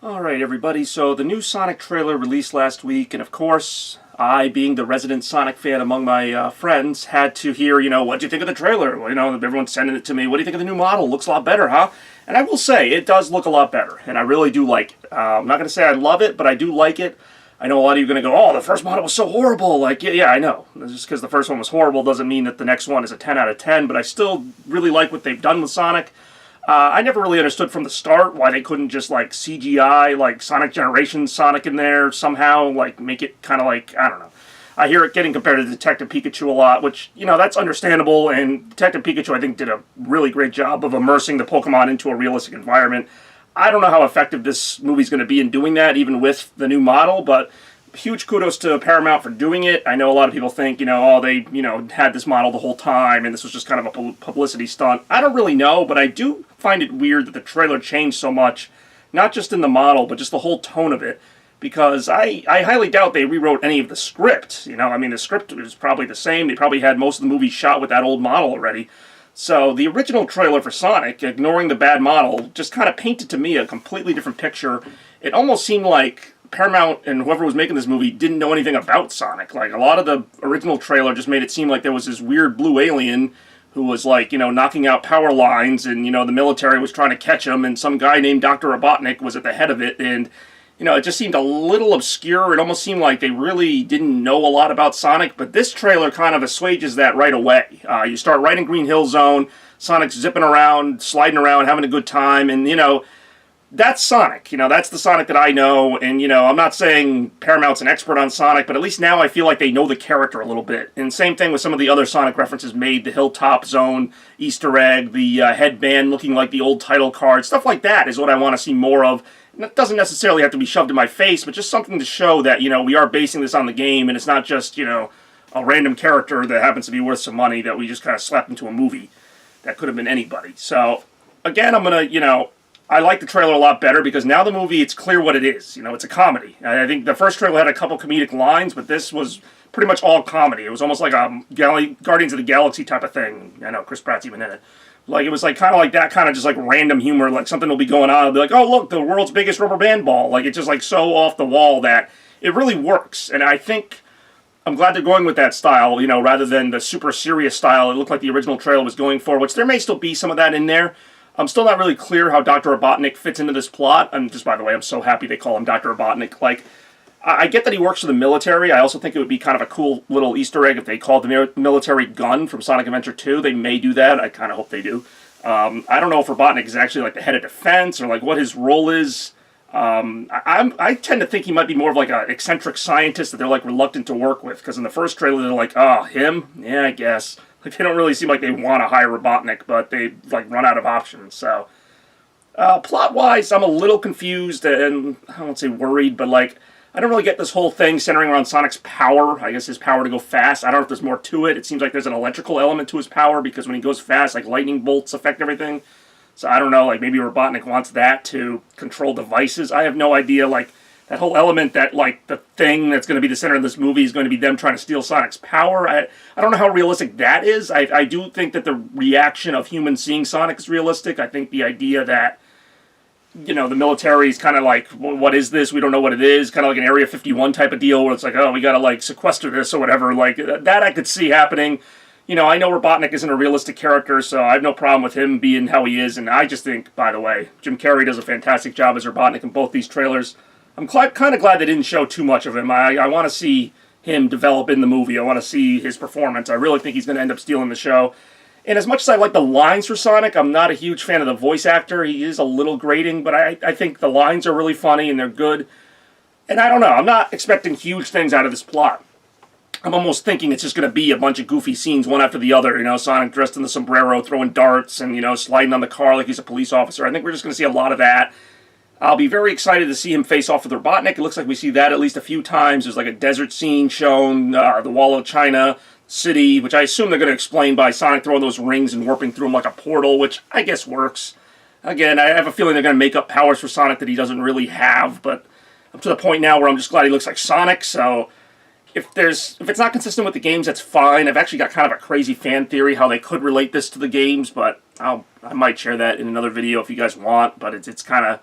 Alright everybody, so the new Sonic trailer released last week, and of course, I, being the resident Sonic fan among my friends, had to hear, what'd you think of the trailer? Well, everyone's sending it to me. What do you think of the new model? Looks a lot better, huh? And I will say, it does look a lot better, and I really do like it. I'm not going to say I love it, but I do like it. I know a lot of you are going to go, oh, the first model was so horrible. Like, yeah, I know. Just because the first one was horrible doesn't mean that the next one is a 10 out of 10, but I still really like what they've done with Sonic. I never really understood from the start why they couldn't just, like, CGI, like, Sonic Generations Sonic in there somehow, like, make it kind of like, I don't know. I hear it getting compared to Detective Pikachu a lot, which, that's understandable, and Detective Pikachu, I think, did a really great job of immersing the Pokemon into a realistic environment. I don't know how effective this movie's going to be in doing that, even with the new model, but huge kudos to Paramount for doing it. I know a lot of people think, they, had this model the whole time, and this was just kind of a publicity stunt. I don't really know, but I do find it weird that the trailer changed so much, not just in the model, but just the whole tone of it, because I highly doubt they rewrote any of the script. The script is probably the same. They probably had most of the movie shot with that old model already. So the original trailer for Sonic, ignoring the bad model, just kind of painted to me a completely different picture. It almost seemed like Paramount and whoever was making this movie didn't know anything about Sonic. Like, a lot of the original trailer just made it seem like there was this weird blue alien who was, like, knocking out power lines, and, the military was trying to catch him, and some guy named Dr. Robotnik was at the head of it, and, it just seemed a little obscure. It almost seemed like they really didn't know a lot about Sonic, but this trailer kind of assuages that right away. You start right in Green Hill Zone, Sonic's zipping around, sliding around, having a good time, and, that's Sonic. That's the Sonic that I know, and, I'm not saying Paramount's an expert on Sonic, but at least now I feel like they know the character a little bit. And same thing with some of the other Sonic references made, the Hilltop Zone, Easter egg, the headband looking like the old title card, stuff like that is what I want to see more of. And it doesn't necessarily have to be shoved in my face, but just something to show that, we are basing this on the game, and it's not just, a random character that happens to be worth some money that we just kind of slapped into a movie. That could have been anybody. So, again, I'm going to, I like the trailer a lot better because now the movie, it's clear what it is. It's a comedy. I think the first trailer had a couple comedic lines, but this was pretty much all comedy. It was almost like a Guardians of the Galaxy type of thing. I know, Chris Pratt's even in it. Like, it was like kind of like that, kind of just like random humor, like something will be going on. It'll be like, oh, look, the world's biggest rubber band ball. Like, it's just like so off the wall that it really works. And I think I'm glad they're going with that style, rather than the super serious style it looked like the original trailer was going for, which there may still be some of that in there. I'm still not really clear how Dr. Robotnik fits into this plot. And just, by the way, I'm so happy they call him Dr. Robotnik. Like, I get that he works for the military. I also think it would be kind of a cool little Easter egg if they called the military gun from Sonic Adventure 2. They may do that. I kind of hope they do. I don't know if Robotnik is actually like the head of defense or like what his role is. I tend to think he might be more of like an eccentric scientist that they're like reluctant to work with, because in the first trailer they're like, oh, him? Yeah, I guess. Like, they don't really seem like they want to hire Robotnik, but they like run out of options. So, plot-wise, I'm a little confused and I won't say worried, but like, I don't really get this whole thing centering around Sonic's power. I guess his power to go fast. I don't know if there's more to it. It seems like there's an electrical element to his power, because when he goes fast, like, lightning bolts affect everything. So I don't know, like, maybe Robotnik wants that to control devices. I have no idea. Like, that whole element that, like, the thing that's going to be the center of this movie is going to be them trying to steal Sonic's power. I don't know how realistic that is. I do think that the reaction of humans seeing Sonic is realistic. I think the idea that, the military is kind of like, well, what is this? We don't know what it is. Kind of like an Area 51 type of deal where it's like, oh, we got to, like, sequester this or whatever. Like, that I could see happening. I know Robotnik isn't a realistic character, so I have no problem with him being how he is. And I just think, by the way, Jim Carrey does a fantastic job as Robotnik in both these trailers. I'm kind of glad they didn't show too much of him. I want to see him develop in the movie. I want to see his performance. I really think he's going to end up stealing the show. And as much as I like the lines for Sonic, I'm not a huge fan of the voice actor. He is a little grating, but I think the lines are really funny and they're good. And I don't know. I'm not expecting huge things out of this plot. I'm almost thinking it's just going to be a bunch of goofy scenes, one after the other. Sonic dressed in the sombrero, throwing darts, and, sliding on the car like he's a police officer. I think we're just going to see a lot of that. I'll be very excited to see him face off with Robotnik. It looks like we see that at least a few times. There's like a desert scene shown, the Wall of China City, which I assume they're going to explain by Sonic throwing those rings and warping through them like a portal, which I guess works. Again, I have a feeling they're going to make up powers for Sonic that he doesn't really have, but I'm to the point now where I'm just glad he looks like Sonic, so if it's not consistent with the games, that's fine. I've actually got kind of a crazy fan theory how they could relate this to the games, but I might share that in another video if you guys want, but it's kind of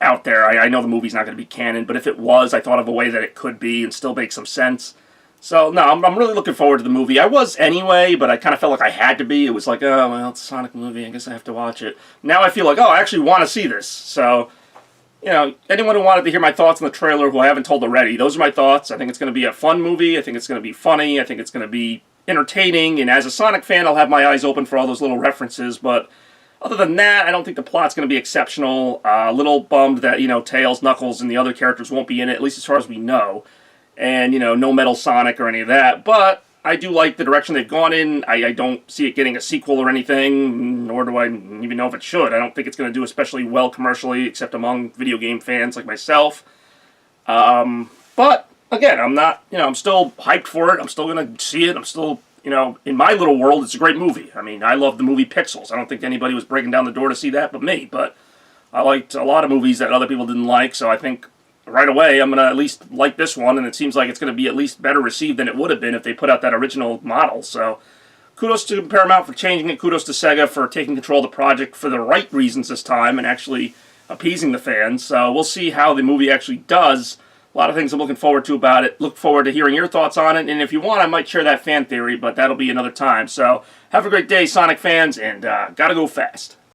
out there. I know the movie's not going to be canon, but if it was, I thought of a way that it could be and still make some sense. So, no, I'm really looking forward to the movie. I was anyway, but I kind of felt like I had to be. It was like, oh, well, it's a Sonic movie. I guess I have to watch it. Now I feel like, oh, I actually want to see this. So, anyone who wanted to hear my thoughts on the trailer who I haven't told already, those are my thoughts. I think it's going to be a fun movie. I think it's going to be funny. I think it's going to be entertaining. And as a Sonic fan, I'll have my eyes open for all those little references. But other than that, I don't think the plot's going to be exceptional. A little bummed that, Tails, Knuckles, and the other characters won't be in it, at least as far as we know. And, no Metal Sonic or any of that. But I do like the direction they've gone in. I don't see it getting a sequel or anything, nor do I even know if it should. I don't think it's going to do especially well commercially, except among video game fans like myself. But, again, I'm still hyped for it. I'm still going to see it. I'm still, in my little world, it's a great movie. I mean, I love the movie Pixels. I don't think anybody was breaking down the door to see that but me. But I liked a lot of movies that other people didn't like, so I think right away, I'm going to at least like this one, and it seems like it's going to be at least better received than it would have been if they put out that original model. So, kudos to Paramount for changing it. Kudos to Sega for taking control of the project for the right reasons this time and actually appeasing the fans. So, we'll see how the movie actually does. A lot of things I'm looking forward to about it. Look forward to hearing your thoughts on it, and if you want, I might share that fan theory, but that'll be another time. So, have a great day, Sonic fans, and gotta go fast.